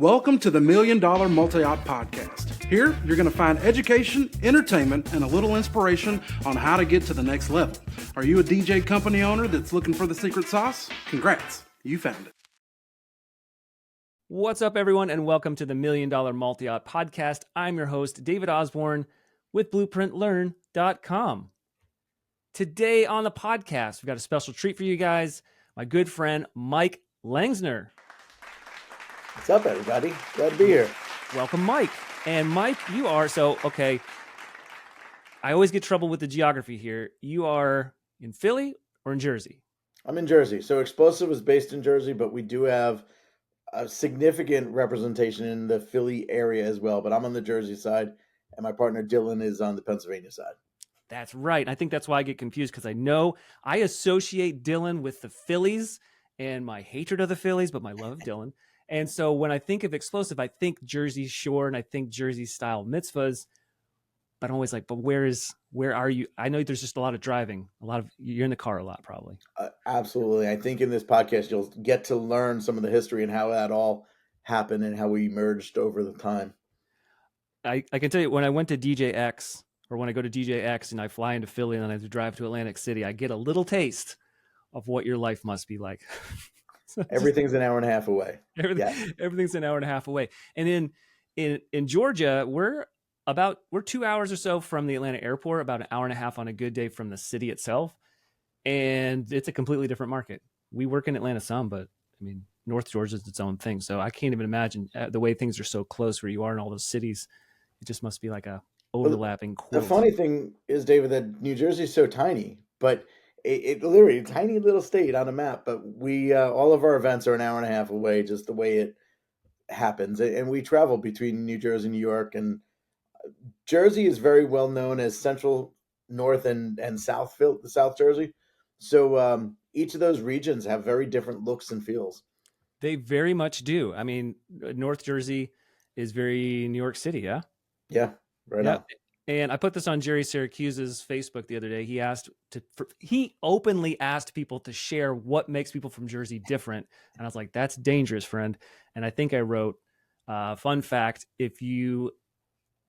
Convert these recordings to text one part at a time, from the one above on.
Welcome to the Million Dollar Multiop Podcast. Here, you're going to find education, entertainment, and a little inspiration on how to get to the next level. Are you a DJ company owner that's looking for the secret sauce? Congrats, you found it. What's up, everyone, and welcome to the Million Dollar Multiop Podcast. I'm your host, David Osborne, with BlueprintLearn.com. Today on the podcast, we've got a special treat for you guys. My good friend, Mike Langsner. What's up, everybody? Glad to be here. Welcome, Mike. And Mike, you are, I always get trouble with the geography here. You are in Philly or in Jersey? I'm in Jersey. So Xplosive is based in Jersey, but we do have a significant representation in the Philly area as well. But I'm on the Jersey side, and my partner Dylan is on the Pennsylvania side. That's right. I think that's why I get confused, because I know I associate Dylan with the Phillies and my hatred of the Phillies, but my love of Dylan. And so when I think of Xplosive, I think Jersey Shore and I think Jersey style mitzvahs. But I'm always like, but where are you? I know there's just a lot of driving, you're in the car a lot, probably. Absolutely. I think in this podcast, you'll get to learn some of the history and how that all happened and how we merged over the time. I can tell you, when I went to DJX, or when I go to DJX and I fly into Philly and then I have to drive to Atlantic City, I get a little taste of what your life must be like. Everything's an hour and a half away. Everything's an hour and a half away. And in Georgia, we're 2 hours or so from the Atlanta airport, about an hour and a half on a good day from the city itself. And it's a completely different market. We work in Atlanta some, but I mean, North Georgia is its own thing. So I can't even imagine the way things are so close where you are in all those cities. It just must be like a overlapping quilt. The funny thing is, David, that New Jersey is so tiny, but it literally a tiny little state on a map, but we all of our events are an hour and a half away, just the way it happens. And we travel between New Jersey, New York, and Jersey is very well known as Central, North, and South Jersey. So each of those regions have very different looks and feels. They very much do. I mean, North Jersey is very New York City, yeah? Yeah, right on. And I put this on Jerry Syracuse's Facebook the other day. He openly asked people to share what makes people from Jersey different. And I was like, that's dangerous, friend. And I think I wrote, fun fact, if you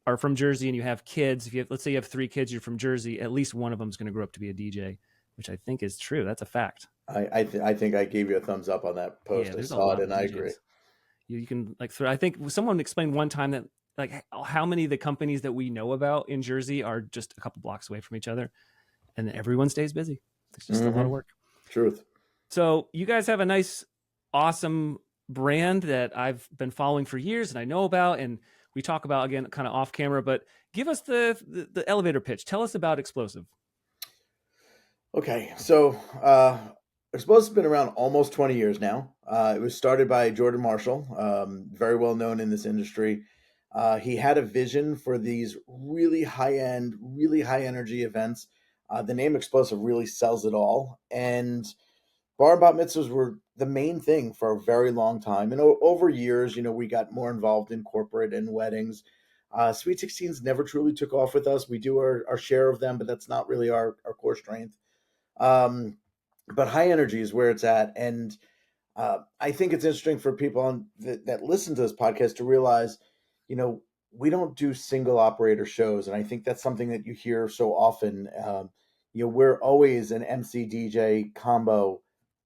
are from Jersey and you have kids, let's say you have 3 kids, you're from Jersey, at least one of them is going to grow up to be a DJ, which I think is true. That's a fact. I think I gave you a thumbs up on that post. I saw it and I agree. You can I think someone explained one time that like how many of the companies that we know about in Jersey are just a couple blocks away from each other, and then everyone stays busy. It's just a lot of work. Truth. So you guys have a nice, awesome brand that I've been following for years and I know about, and we talk about, again, kind of off camera, but give us the elevator pitch. Tell us about Xplosive. Okay. So, Xplosive has been around almost 20 years now. It was started by Jordan Marshall, very well known in this industry. He had a vision for these really high-end, really high-energy events. The name Xplosive really sells it all. And bar and bat mitzvahs were the main thing for a very long time. And over years, we got more involved in corporate and weddings. Sweet 16s never truly took off with us. We do our share of them, but that's not really our core strength. But high energy is where it's at. And I think it's interesting for people that listen to this podcast to realize, we don't do single operator shows. And I think that's something that you hear so often. We're always an MC DJ combo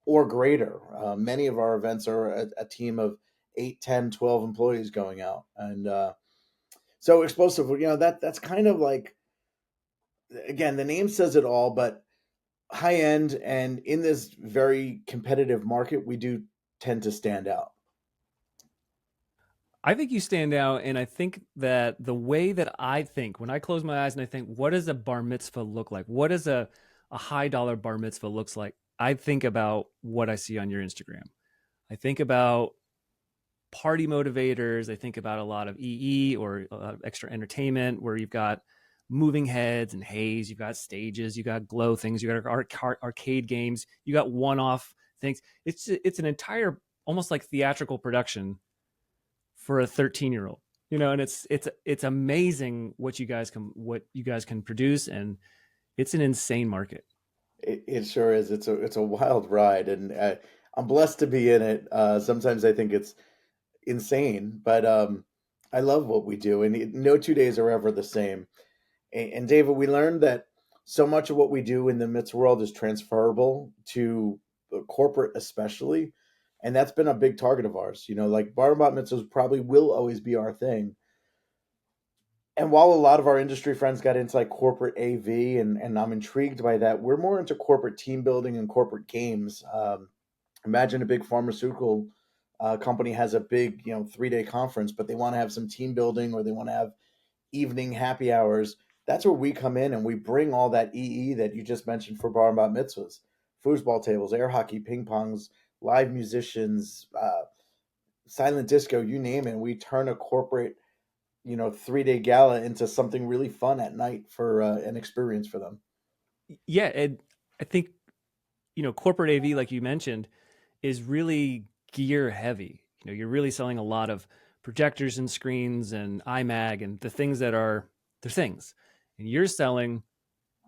or greater. Many of our events are a team of 8, 10, 12 employees going out. And so Xplosive, that's kind of like, again, the name says it all, but high end, and in this very competitive market, we do tend to stand out. I think you stand out, and I think that the way that I think, when I close my eyes and I think, what does a bar mitzvah look like? What does a high dollar bar mitzvah looks like? I think about what I see on your Instagram. I think about party motivators. I think about a lot of EE or extra entertainment where you've got moving heads and haze. You've got stages. You got glow things. You got arcade games. You got one-off things. It's an entire, almost like theatrical production for a 13-year-old, and it's amazing what you guys can produce, and it's an insane market. It sure is. It's a wild ride, and I'm blessed to be in it. Sometimes I think it's insane, but I love what we do, and no 2 days are ever the same. And David, we learned that so much of what we do in the mitzvah world is transferable to corporate, especially, and that's been a big target of ours. Like bar and bat mitzvahs probably will always be our thing. And while a lot of our industry friends got into like corporate AV, and I'm intrigued by that, we're more into corporate team building and corporate games. Imagine a big pharmaceutical company has a big 3-day conference, but they want to have some team building, or they want to have evening happy hours. That's where we come in, and we bring all that EE that you just mentioned for bar and bat mitzvahs, foosball tables, air hockey, ping pongs, live musicians, silent disco, you name it. We turn a corporate 3-day gala into something really fun at night for an experience for them. Yeah, and I think corporate AV, like you mentioned, is really gear heavy. You're really selling a lot of projectors and screens and iMag and the things that are the things, and you're selling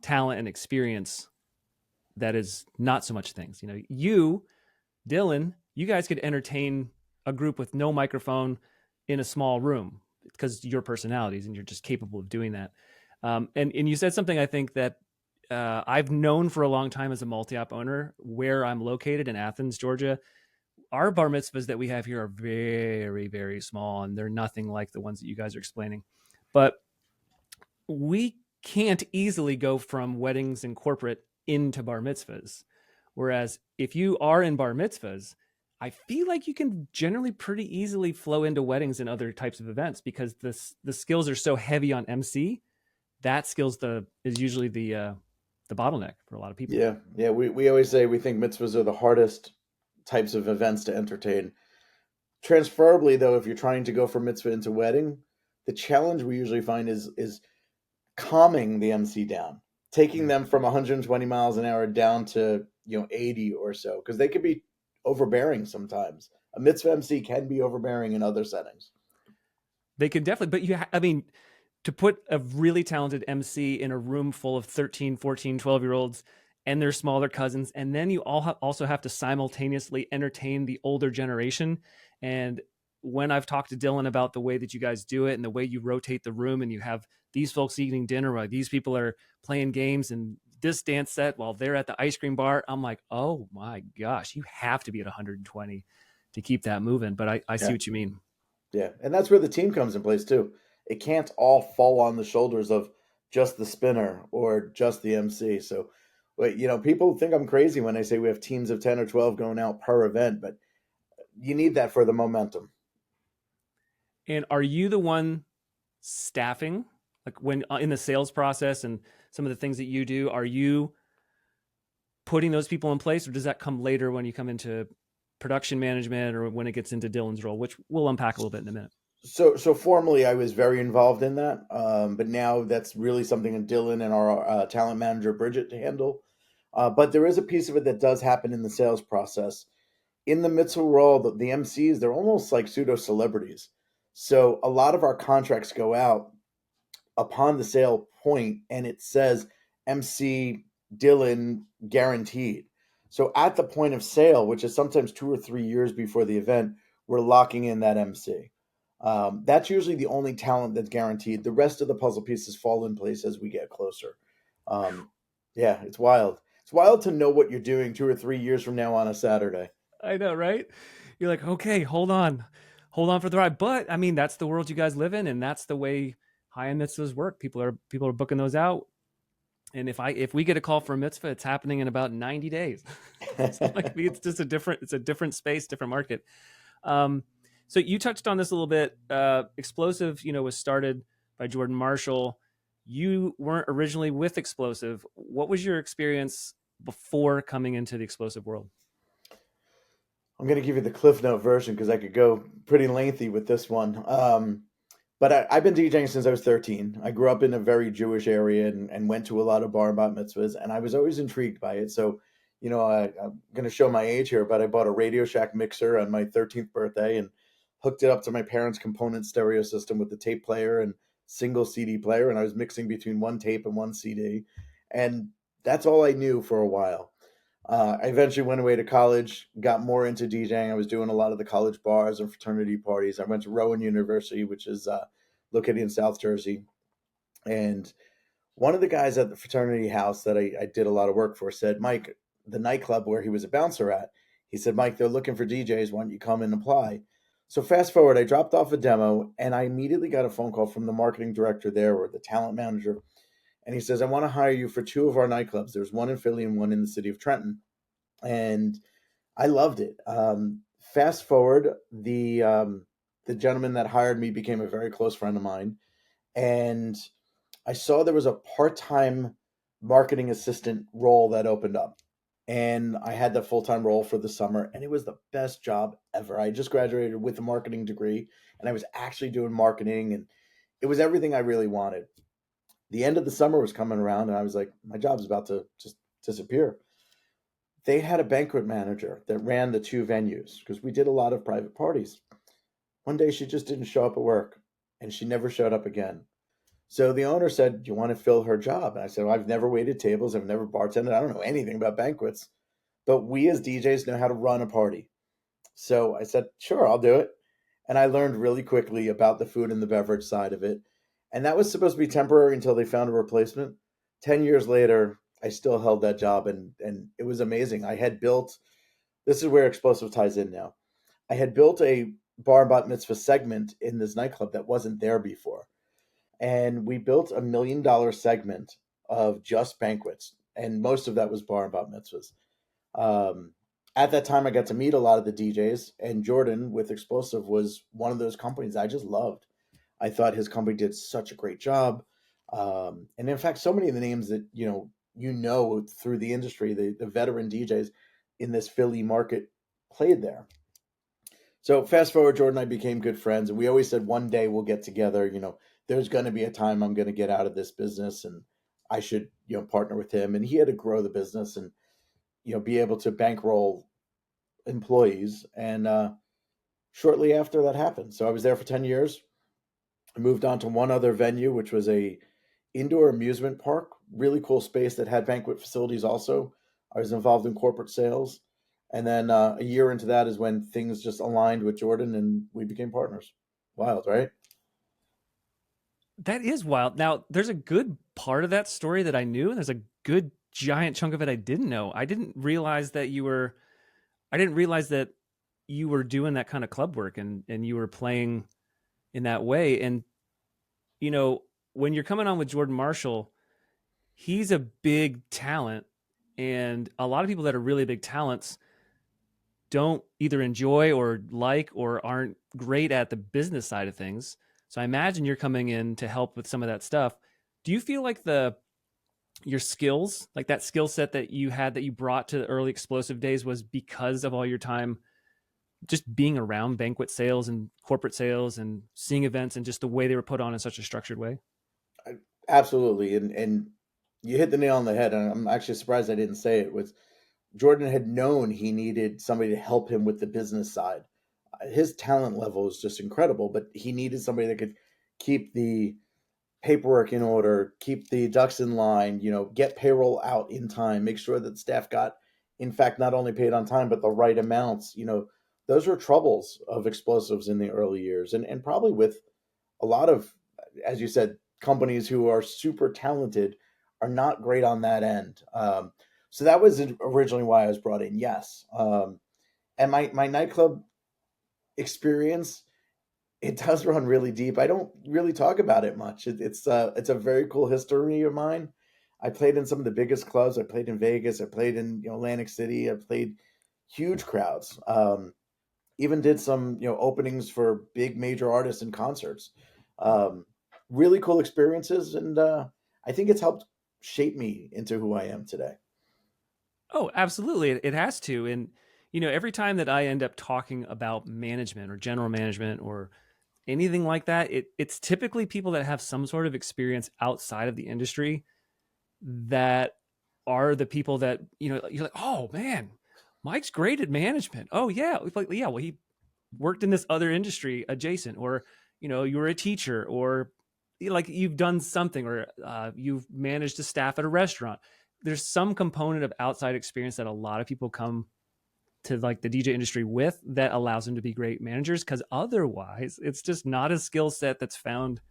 talent and experience that is not so much things. You, Dylan, you guys could entertain a group with no microphone in a small room because your personalities, and you're just capable of doing that. And you said something I think that I've known for a long time as a multi-op owner, where I'm located in Athens, Georgia. Our bar mitzvahs that we have here are very, very small, and they're nothing like the ones that you guys are explaining. But we can't easily go from weddings and corporate into bar mitzvahs. Whereas if you are in bar mitzvahs, I feel like you can generally pretty easily flow into weddings and other types of events, because the skills are so heavy on MC. That skills is usually the bottleneck for a lot of people. Yeah. We always say we think mitzvahs are the hardest types of events to entertain. Transferably, though, if you're trying to go from mitzvah into wedding, the challenge we usually find is calming the MC down, taking them from 120 miles an hour down to 80 or so, because they could be overbearing sometimes. A mitzvah MC can be overbearing in other settings. They can definitely, but to put a really talented MC in a room full of 13, 14, 12-year-olds and their smaller cousins, and then you also have to simultaneously entertain the older generation. And when I've talked to Dylan about the way that you guys do it and the way you rotate the room, and you have these folks eating dinner while these people are playing games and this dance set while they're at the ice cream bar, I'm like, oh my gosh, you have to be at 120 to keep that moving. But I see what you mean. Yeah, and that's where the team comes in place too. It can't all fall on the shoulders of just the spinner or just the MC. So, people think I'm crazy when I say we have teams of 10 or 12 going out per event, but you need that for the momentum. And are you the one staffing, like when in the sales process and some of the things that you do, are you putting those people in place, or does that come later when you come into production management, or when it gets into Dylan's role, which we'll unpack a little bit in a minute? So formally, I was very involved in that, but now that's really something that Dylan and our talent manager Bridget to handle. But there is a piece of it that does happen in the sales process. In the mitzvah world, the MCs, they're almost like pseudo celebrities. So a lot of our contracts go out upon the sale point, and it says MC Dylan guaranteed. So at the point of sale, which is sometimes 2 or 3 years before the event, we're locking in that MC. That's usually the only talent that's guaranteed. The rest of the puzzle pieces fall in place as we get closer. Yeah, it's wild. It's wild to know what you're doing 2 or 3 years from now on a Saturday. I know, right? You're like, okay, hold on for the ride. But I mean, that's the world you guys live in, and that's the way high-end mitzvahs work. People are booking those out. And if we get a call for a mitzvah, it's happening in about 90 days. It's just a different space, different market. So you touched on this a little bit. Xplosive, was started by Jordan Marshall. You weren't originally with Xplosive. What was your experience before coming into the Xplosive world? I'm going to give you the Cliff Note version because I could go pretty lengthy with this one. But I've been DJing since I was 13. I grew up in a very Jewish area and went to a lot of bar and bat mitzvahs, and I was always intrigued by it. So, I'm going to show my age here, but I bought a Radio Shack mixer on my 13th birthday and hooked it up to my parents' component stereo system with the tape player and single CD player, and I was mixing between one tape and one CD. And that's all I knew for a while. I eventually went away to college, got more into DJing. I was doing a lot of the college bars and fraternity parties. I went to Rowan University, which is located in South Jersey. And one of the guys at the fraternity house that I did a lot of work for said, Mike, the nightclub where he was a bouncer at, he said, Mike, they're looking for DJs. Why don't you come and apply? So fast forward, I dropped off a demo and I immediately got a phone call from the marketing director there or the talent manager. And he says, I want to hire you for two of our nightclubs. There's one in Philly and one in the city of Trenton. And I loved it. Fast forward, the gentleman that hired me became a very close friend of mine. And I saw there was a part-time marketing assistant role that opened up. And I had that full-time role for the summer, and it was the best job ever. I just graduated with a marketing degree, and I was actually doing marketing, and it was everything I really wanted. The end of the summer was coming around, and I was like, my job's about to just disappear. They had a banquet manager that ran the two venues because we did a lot of private parties. One day she just didn't show up at work, and she never showed up again. So the owner said, do you want to fill her job? And I said, well, I've never waited tables. I've never bartended. I don't know anything about banquets. But we as DJs know how to run a party. So I said, sure, I'll do it. And I learned really quickly about the food and the beverage side of it. And that was supposed to be temporary until they found a replacement. 10 years later, I still held that job. And it was amazing. I had built, this is where Xplosive ties in now. I had built a bar and bat mitzvah segment in this nightclub that wasn't there before. And we built $1 million segment of just banquets. And most of that was bar and bat mitzvahs. At that time, I got to meet a lot of the DJs. And Jordan with Xplosive was one of those companies I just loved. I thought his company did such a great job. And in fact, so many of the names that, you know through the industry, the veteran DJs in this Philly market played there. So fast forward, Jordan and I became good friends. And we always said one day we'll get together, there's going to be a time I'm going to get out of this business and I should, partner with him. And he had to grow the business and, be able to bankroll employees. And shortly after that happened. So I was there for 10 years. I moved on to one other venue, which was a indoor amusement park, really cool space that had banquet facilities also. I was involved in corporate sales. And then a year into that is when things just aligned with Jordan and we became partners. Wild, right? That is wild. Now, there's a good part of that story that I knew, and there's a good giant chunk of it I didn't know. I didn't realize that you were doing that kind of club work and you were playing in that way. And, when you're coming on with Jordan Marshall, he's a big talent. And a lot of people that are really big talents don't either enjoy or like or aren't great at the business side of things. So I imagine you're coming in to help with some of that stuff. Do you feel like your skills, like that skill set that you had that you brought to the early Xplosive days was because of all your time just being around banquet sales and corporate sales and seeing events and just the way they were put on in such a structured way? Absolutely. And you hit the nail on the head. And I'm actually surprised I didn't say it. Was Jordan had known he needed somebody to help him with the business side. His talent level is just incredible, but he needed somebody that could keep the paperwork in order, keep the ducks in line, get payroll out in time, make sure that staff got, in fact, not only paid on time, but the right amounts. Those were troubles of Xplosives in the early years. And probably with a lot of, as you said, companies who are super talented are not great on that end. So that was originally why I was brought in. Yes. And my nightclub experience, it does run really deep. I don't really talk about it much. It's a very cool history of mine. I played in some of the biggest clubs. I played in Vegas. I played in Atlantic City. I played huge crowds. Even did some openings for big major artists and concerts. Really cool experiences, and I think it's helped shape me into who I am today. Oh, absolutely. It has to. And, every time that I end up talking about management or general management or anything like that, it's typically people that have some sort of experience outside of the industry that are the people that, you're like, oh man, Mike's great at management. Oh yeah. Like, yeah, well, he worked in this other industry adjacent, or, you were a teacher, or like you've done something, or you've managed a staff at a restaurant. there's some component of outside experience that a lot of people come to like the DJ industry with that allows them to be great managers, because otherwise it's just not a skill set that's found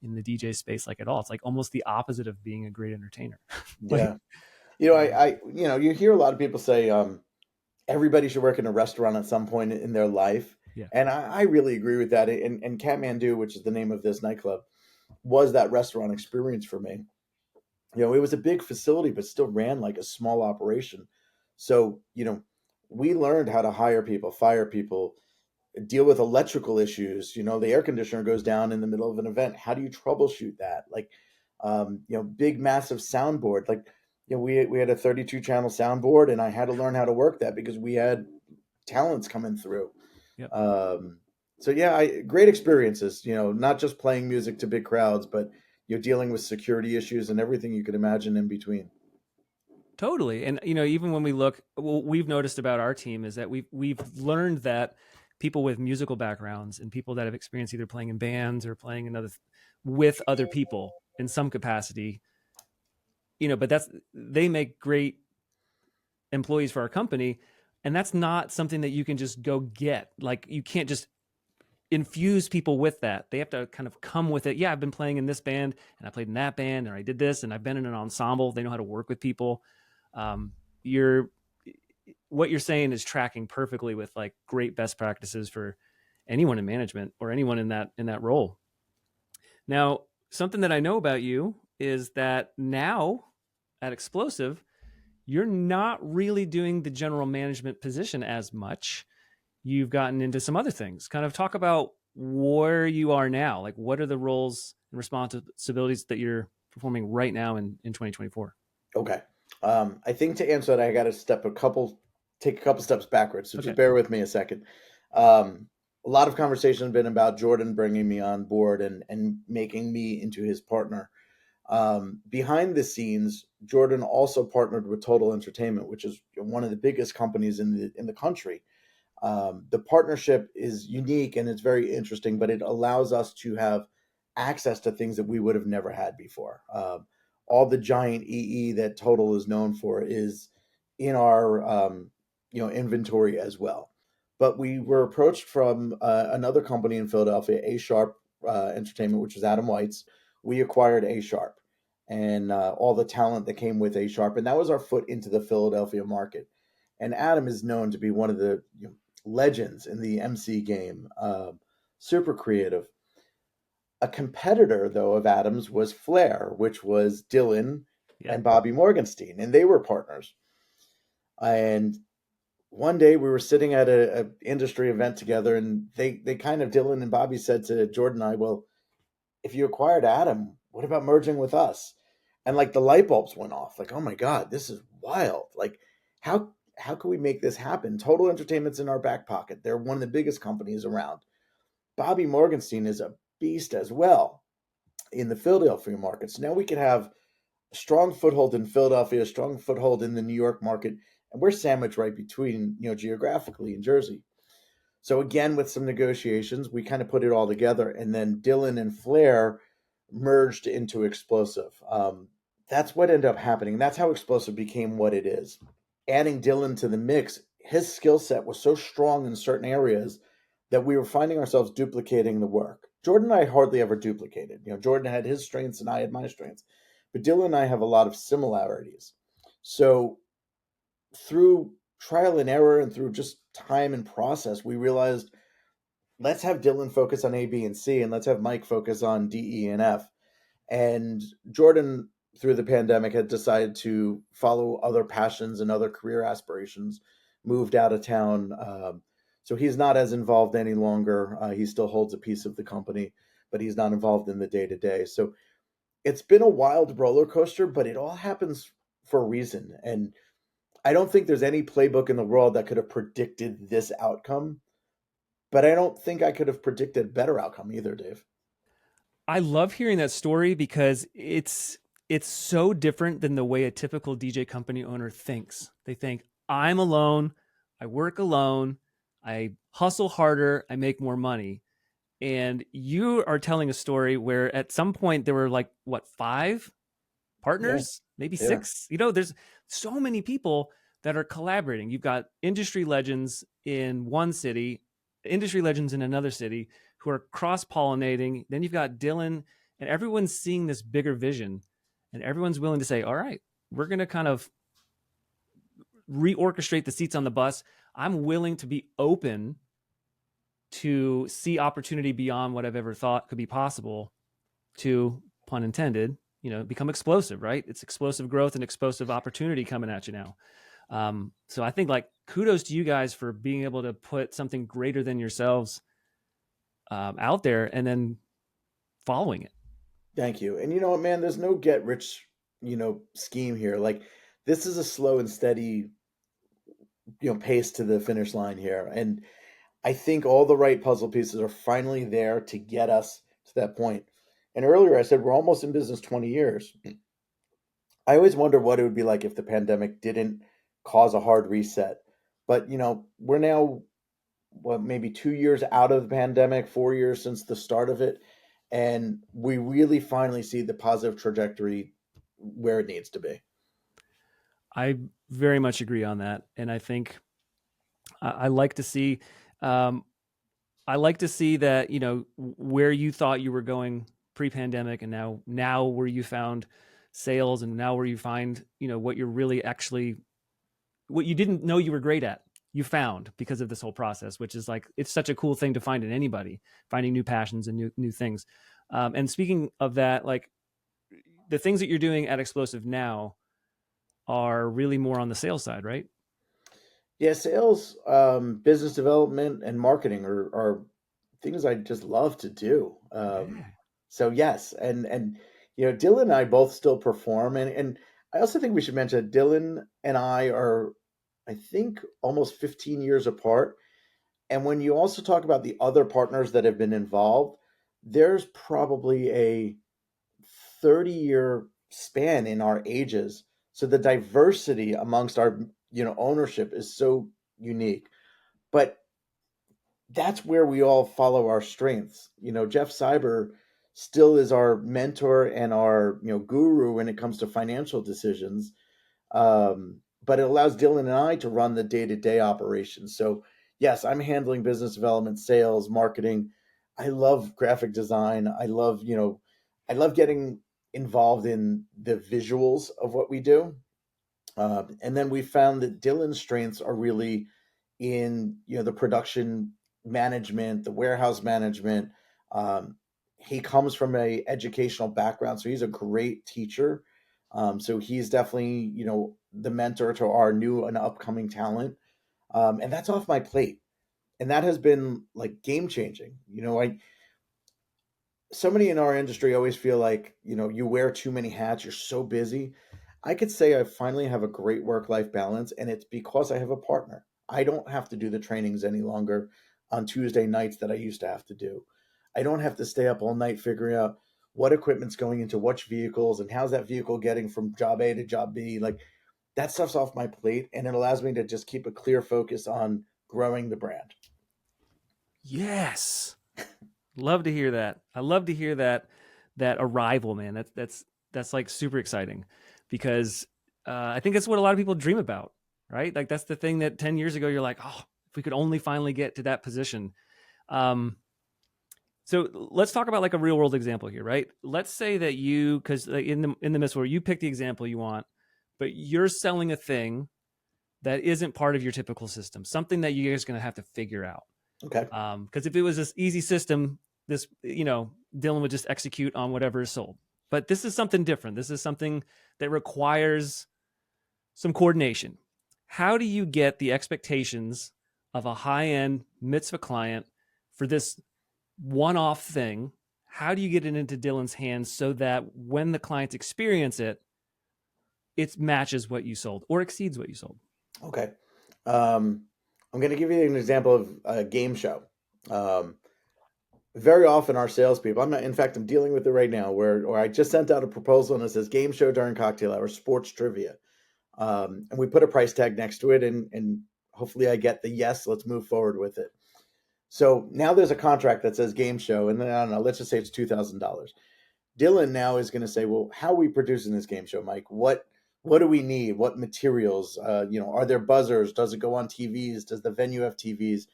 in the DJ space like at all. It's like almost the opposite of being a great entertainer. Yeah. You hear a lot of people say everybody should work in a restaurant at some point in their life. Yeah. And I really agree with that. And Kathmandu, which is the name of this nightclub, was that restaurant experience for me. It was a big facility, but still ran like a small operation. So, we learned how to hire people, fire people, deal with electrical issues. The air conditioner goes down in the middle of an event. How do you troubleshoot that? Like, big, massive soundboard. Like, we had a 32 channel soundboard, and I had to learn how to work that because we had talents coming through. Yep. So yeah, great experiences, not just playing music to big crowds, but you're dealing with security issues and everything you could imagine in between. Totally. And, even when we look, what we've noticed about our team is that we've learned that people with musical backgrounds and people that have experienced either playing in bands or playing with other people in some capacity, but they make great employees for our company. And that's not something that you can just go get. Like, you can't just infuse people with that. They have to kind of come with it. Yeah, I've been playing in this band and I played in that band and I did this and I've been in an ensemble. They know how to work with people. What you're saying is tracking perfectly with like great best practices for anyone in management or anyone in that role. Now, something that I know about you is that now at Xplosive, you're not really doing the general management position as much. You've gotten into some other things. Kind of talk about where you are now. Like, what are the roles and responsibilities that you're performing right now in 2024? Okay. I think to answer that, I got to take a couple steps backwards. So just bear with me a second. A lot of conversation has been about Jordan bringing me on board and making me into his partner. Behind the scenes, Jordan also partnered with Total Entertainment, which is one of the biggest companies in the country. The partnership is unique and it's very interesting, but it allows us to have access to things that we would have never had before. All the giant EE that Total is known for is in our inventory as well. But we were approached from another company in Philadelphia, A Sharp Entertainment, which is Adam White's. We acquired A Sharp and all the talent that came with A Sharp, and that was our foot into the Philadelphia market. And Adam is known to be one of the legends in the MC game, super creative. A competitor, though, of Adam's was Flair, which was Dylan and Bobby Morgenstein, and they were partners. And one day we were sitting at a industry event together, and they kind of, Dylan and Bobby said to Jordan and I, well, if you acquired Adam, what about merging with us? And like the light bulbs went off. Like, oh my God, this is wild. Like, how can we make this happen? Total Entertainment's in our back pocket. They're one of the biggest companies around. Bobby Morgenstein is a beast as well in the Philadelphia market. So now we can have a strong foothold in Philadelphia, a strong foothold in the New York market, and we're sandwiched right between, geographically in Jersey. So again, with some negotiations, we kind of put it all together, and then Dylan and Flair merged into Xplosive. That's what ended up happening. That's how Xplosive became what it is. Adding Dylan to the mix, his skill set was so strong in certain areas that we were finding ourselves duplicating the work. Jordan and I hardly ever duplicated. Jordan had his strengths and I had my strengths. But Dylan and I have a lot of similarities. So through trial and error and through just time and process, we realized, let's have Dylan focus on A, B, and C, and let's have Mike focus on D, E, and F. And Jordan, through the pandemic, had decided to follow other passions and other career aspirations, moved out of town. So he's not as involved any longer. He still holds a piece of the company, but he's not involved in the day-to-day. So it's been a wild roller coaster, but it all happens for a reason. And I don't think there's any playbook in the world that could have predicted this outcome, but I don't think I could have predicted a better outcome either, Dave. I love hearing that story because it's so different than the way a typical DJ company owner thinks. They think, I'm alone, I work alone, I hustle harder, I make more money. And you are telling a story where at some point there were 5 partners? maybe Yeah. 6. There's so many people that are collaborating. You've got industry legends in one city, industry legends in another city who are cross-pollinating. Then you've got Dylan, and everyone's seeing this bigger vision, and everyone's willing to say, all right, we're going to kind of reorchestrate the seats on the bus. I'm willing to be open to see opportunity beyond what I've ever thought could be possible to, pun intended, become explosive, right? It's explosive growth and explosive opportunity coming at you now. So I think kudos to you guys for being able to put something greater than yourselves out there and then following it. Thank you. And you know what, man, there's no get rich, scheme here. Like, this is a slow and steady, pace to the finish line here. And I think all the right puzzle pieces are finally there to get us to that point. And earlier I said we're almost in business 20 years. I always wonder what it would be like if the pandemic didn't cause a hard reset. But, we're now, maybe 2 years out of the pandemic, 4 years since the start of it. And we really finally see the positive trajectory where it needs to be. I very much agree on that. And I think I like to see, that, where you thought you were going pre-pandemic and now where you found sales and now where you find, what you're really actually, what you didn't know you were great at, you found because of this whole process, which is it's such a cool thing to find in anybody, finding new passions and new things. And speaking of that, the things that you're doing at Xplosive now are really more on the sales side, right? Yeah, sales, business development, and marketing are things I just love to do. So yes, and Dylan and I both still perform, and I also think we should mention that Dylan and I are, I think, almost 15 years apart. And when you also talk about the other partners that have been involved, there's probably a 30-year span in our ages. So the diversity amongst our, ownership is so unique. But that's where we all follow our strengths. Jeff Cyber still is our mentor and our, guru when it comes to financial decisions. But it allows Dylan and I to run the day-to-day operations. So yes, I'm handling business development, sales, marketing. I love graphic design. I love getting involved in the visuals of what we do. And then we found that Dylan's strengths are really in, the production management, the warehouse management. He comes from a educational background, so he's a great teacher. So he's definitely, the mentor to our new and upcoming talent. And that's off my plate. And that has been game changing. So many in our industry always feel like, you wear too many hats. You're so busy. I could say I finally have a great work-life balance, and it's because I have a partner. I don't have to do the trainings any longer on Tuesday nights that I used to have to do. I don't have to stay up all night figuring out what equipment's going into which vehicles and how's that vehicle getting from job A to job B. That stuff's off my plate, and it allows me to just keep a clear focus on growing the brand. Yes. Love to hear that. I love to hear that arrival, man. That's super exciting because I think that's what a lot of people dream about, right? That's the thing that 10 years ago, you're like, oh, if we could only finally get to that position. So let's talk about a real world example here, right? Let's say that because in the midst where you pick the example you want, but you're selling a thing that isn't part of your typical system, something that you guys are going to have to figure out. Okay. Because if it was this easy system, Dylan would just execute on whatever is sold. But this is something different. This is something that requires some coordination. How do you get the expectations of a high-end mitzvah client for this one-off thing? How do you get it into Dylan's hands so that when the clients experience it, it matches what you sold or exceeds what you sold? Okay. I'm going to give you an example of a game show. Very often our salespeople, I'm dealing with it right now where I just sent out a proposal and it says game show during cocktail hour, sports trivia. And we put a price tag next to it and hopefully I get the yes, let's move forward with it. So now there's a contract that says game show and then, I don't know, let's just say it's $2,000. Dylan now is going to say, well, how are we producing this game show, Mike? What do we need? What materials? Are there buzzers? Does it go on TVs? Does the venue have TVs?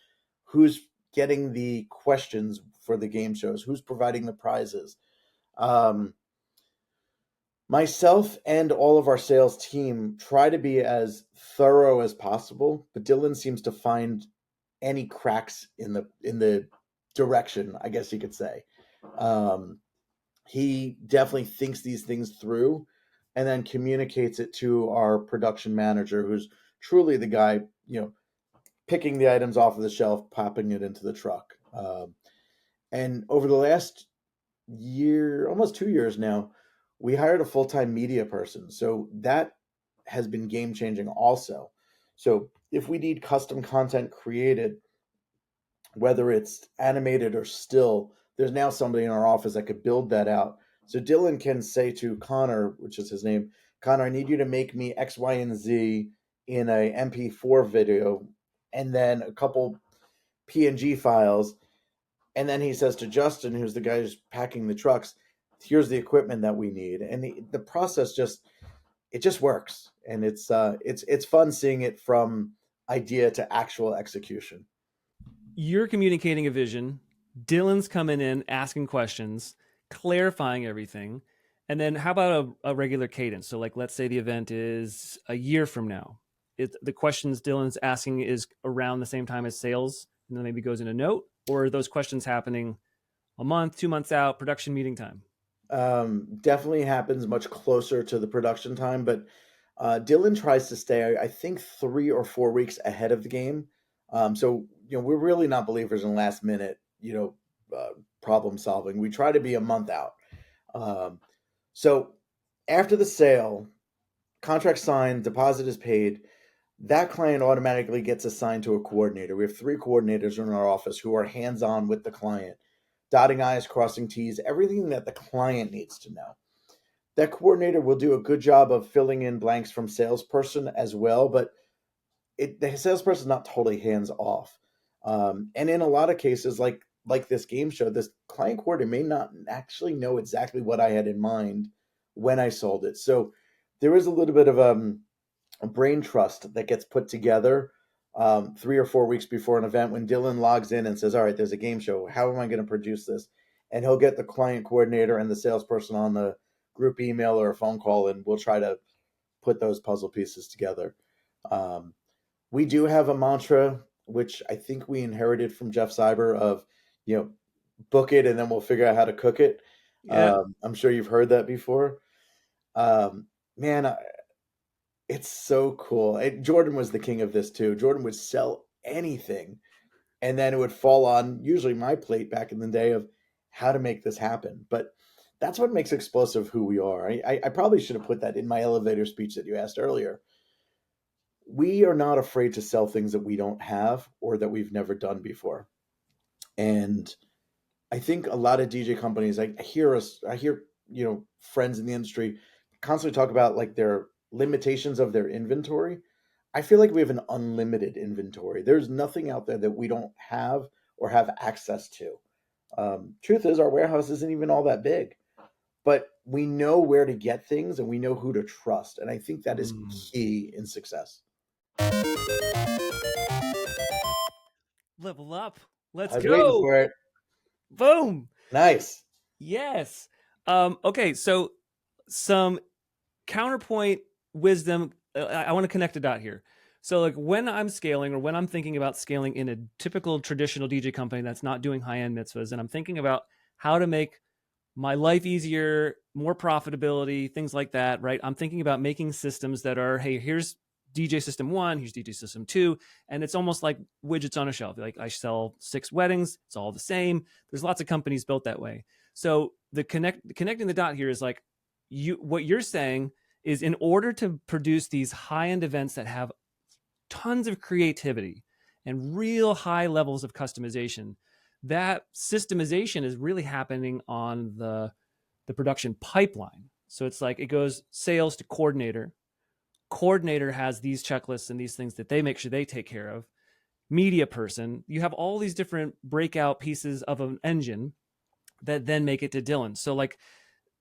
Who's getting the questions for the game shows? Who's providing the prizes? Myself and all of our sales team try to be as thorough as possible, but Dylan seems to find any cracks in the direction, I guess you could say. He definitely thinks these things through and then communicates it to our production manager, who's truly the guy, picking the items off of the shelf, popping it into the truck. And over the last year, almost 2 years now, we hired a full-time media person. So that has been game-changing also. So if we need custom content created, whether it's animated or still, there's now somebody in our office that could build that out. So Dylan can say to Connor, which is his name, Connor, I need you to make me X, Y, and Z in a MP4 video, and then a couple PNG files. And then he says to Justin, who's the guy who's packing the trucks, here's the equipment that we need. And the process just works. And it's fun seeing it from idea to actual execution. You're communicating a vision. Dylan's coming in, asking questions, clarifying everything. And then how about a regular cadence? So like, let's say the event is a year from now. The questions Dylan's asking is around the same time as sales, and then maybe goes in a note, or are those questions happening a month, 2 months out, production meeting time? Definitely happens much closer to the production time, but Dylan tries to stay, I think, 3 or 4 weeks ahead of the game. So, we're really not believers in last minute, problem solving. We try to be a month out. So after the sale, contract signed, deposit is paid, that client automatically gets assigned to a coordinator. We have 3 coordinators in our office who are hands-on with the client, dotting I's, crossing T's, everything that the client needs to know. That coordinator will do a good job of filling in blanks from salesperson as well, but the salesperson is not totally hands off. And in a lot of cases, like this game show, this client coordinator may not actually know exactly what I had in mind when I sold it. So there is a little bit of a brain trust that gets put together 3 or 4 weeks before an event when Dylan logs in and says, all right, there's a game show. How am I going to produce this? And he'll get the client coordinator and the salesperson on the group email or a phone call, and we'll try to put those puzzle pieces together. We do have a mantra, which I think we inherited from Jeff Cyber, of, book it and then we'll figure out how to cook it. Yeah. I'm sure you've heard that before. Man, it's so cool. Jordan was the king of this too. Jordan would sell anything, and then it would fall on usually my plate back in the day of how to make this happen. But that's what makes Xplosive who we are. I probably should have put that in my elevator speech that you asked earlier. We are not afraid to sell things that we don't have or that we've never done before. And I think a lot of DJ companies, I hear friends in the industry constantly talk about like their limitations of their inventory. I feel like we have an unlimited inventory. There's nothing out there that we don't have or have access to. Truth is, our warehouse isn't even all that big, but we know where to get things and we know who to trust. And I think that is key in success. Level up. Let's I was go. waiting for it. Boom. Nice. Yes. Okay. So some counterpoint wisdom. I want to connect a dot here. So like when I'm scaling, or when I'm thinking about scaling in a typical traditional DJ company that's not doing high-end mitzvahs, and I'm thinking about how to make my life easier, more profitability, things like that, right? I'm thinking about making systems that are, hey, here's DJ system 1, here's DJ system 2, and it's almost like widgets on a shelf. Like I sell 6 weddings, it's all the same. There's lots of companies built that way. So connecting the dot here is like, what you're saying is, in order to produce these high-end events that have tons of creativity and real high levels of customization, that systemization is really happening on the production pipeline. So it's like it goes sales to coordinator. Coordinator has these checklists and these things that they make sure they take care of. Media person, you have all these different breakout pieces of an engine that then make it to Dylan. So like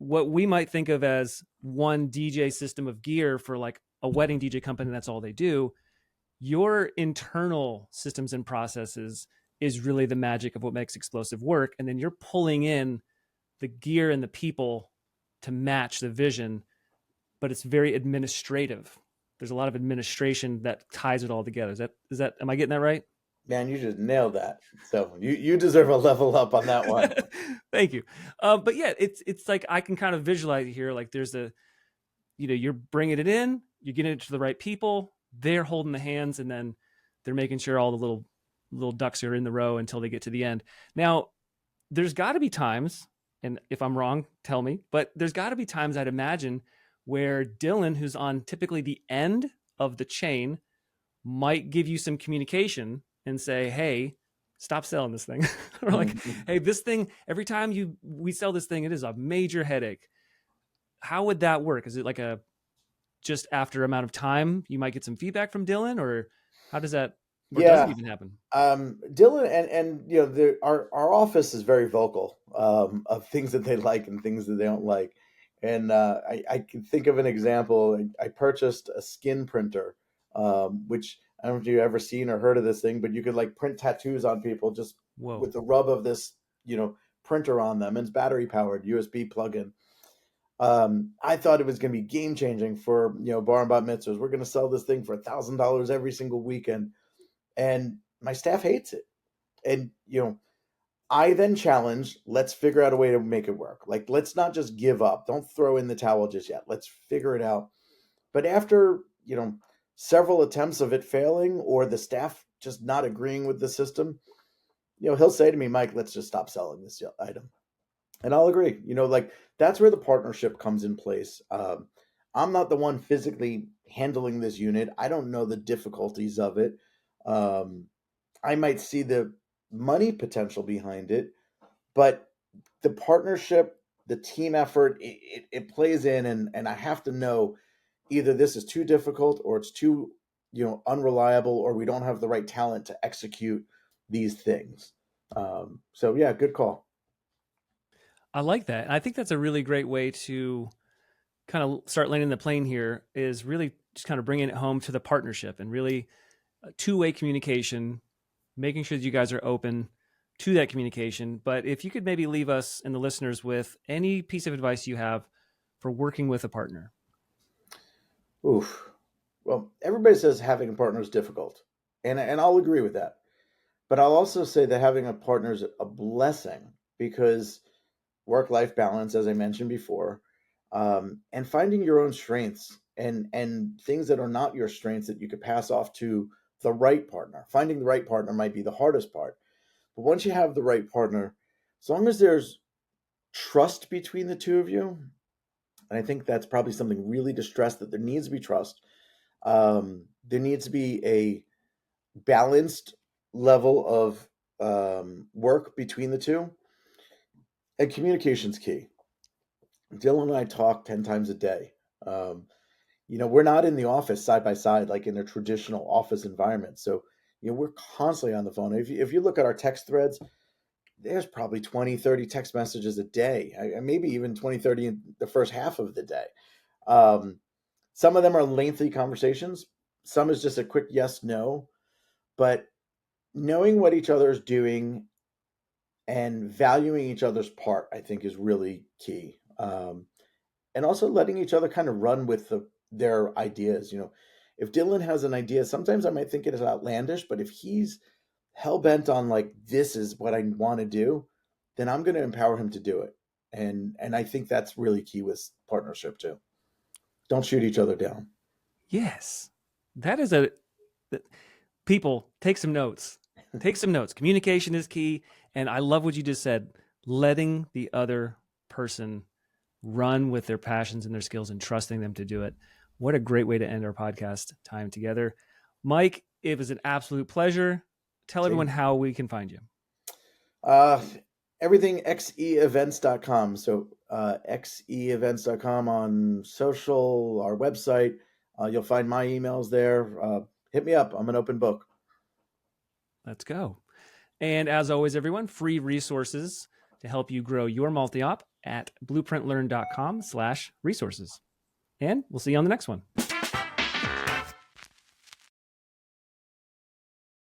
what we might think of as one DJ system of gear for like a wedding DJ company, that's all they do. Your internal systems and processes is really the magic of what makes Xplosive work. And then you're pulling in the gear and the people to match the vision, but it's very administrative. There's a lot of administration that ties it all together. Is that, am I getting that right? Man, you just nailed that. So you deserve a level up on that one. Thank you. But yeah, it's like, I can kind of visualize it here. Like there's you're bringing it in, you're getting it to the right people, they're holding the hands, and then they're making sure all the little ducks are in the row until they get to the end. Now, there's got to be times, and if I'm wrong, tell me, but there's got to be times, I'd imagine, where Dylan, who's on typically the end of the chain, might give you some communication and say, hey, stop selling this thing. Or like, hey, this thing, every time we sell this thing, it is a major headache. How would that work? Is it like just after amount of time, you might get some feedback from Dylan, or how does that, or does it even happen? Dylan and our office is very vocal of things that they like and things that they don't like. And I can think of an example. I purchased a skin printer, which I don't know if you've ever seen or heard of this thing, but you could like print tattoos on people just with the rub of this, printer on them. And it's battery powered, USB plug-in. I thought it was going to be game changing for, bar and bat mitzvahs. We're going to sell this thing for $1,000 every single weekend. And my staff hates it. And, I then challenged, let's figure out a way to make it work. Like, let's not just give up. Don't throw in the towel just yet. Let's figure it out. But after, several attempts of it failing or the staff just not agreeing with the system, he'll say to me, Mike, let's just stop selling this item. And I'll agree, like that's where the partnership comes in place. I'm not the one physically handling this unit. I don't know the difficulties of it. I might see the money potential behind it, but the partnership, the team effort, it plays in, and I have to know either this is too difficult or it's too, unreliable, or we don't have the right talent to execute these things. So yeah, good call. I like that. And I think that's a really great way to kind of start landing the plane here, is really just kind of bringing it home to the partnership and really two-way communication, making sure that you guys are open to that communication. But if you could maybe leave us and the listeners with any piece of advice you have for working with a partner. Oof. Well, everybody says having a partner is difficult, and I'll agree with that. But I'll also say that having a partner is a blessing, because work-life balance, as I mentioned before, and finding your own strengths and things that are not your strengths that you could pass off to the right partner. Finding the right partner might be the hardest part. But once you have the right partner, as long as there's trust between the two of you, and I think that's probably something really to stress, that there needs to be trust. There needs to be a balanced level of work between the two. And communication's key. Dylan and I talk 10 times a day. We're not in the office side by side like in a traditional office environment. So, we're constantly on the phone. If you look at our text threads, there's probably 20, 30 text messages a day, maybe even 20, 30 in the first half of the day. Some of them are lengthy conversations. Some is just a quick yes, no. But knowing what each other is doing and valuing each other's part, I think, is really key. And also letting each other kind of run with their ideas. If Dylan has an idea, sometimes I might think it is outlandish, but if he's hell-bent on like, this is what I want to do, then I'm going to empower him to do it. And I think that's really key with partnership too. Don't shoot each other down. Yes. That is people, take some notes. Take some notes. Communication is key. And I love what you just said, letting the other person run with their passions and their skills and trusting them to do it. What a great way to end our podcast time together. Mike, it was an absolute pleasure. Tell everyone how we can find you. Everything xeevents.com. So xeevents.com on social, our website. You'll find my emails there. Hit me up. I'm an open book. Let's go. And as always, everyone, free resources to help you grow your multi-op at blueprintlearn.com/resources. And we'll see you on the next one.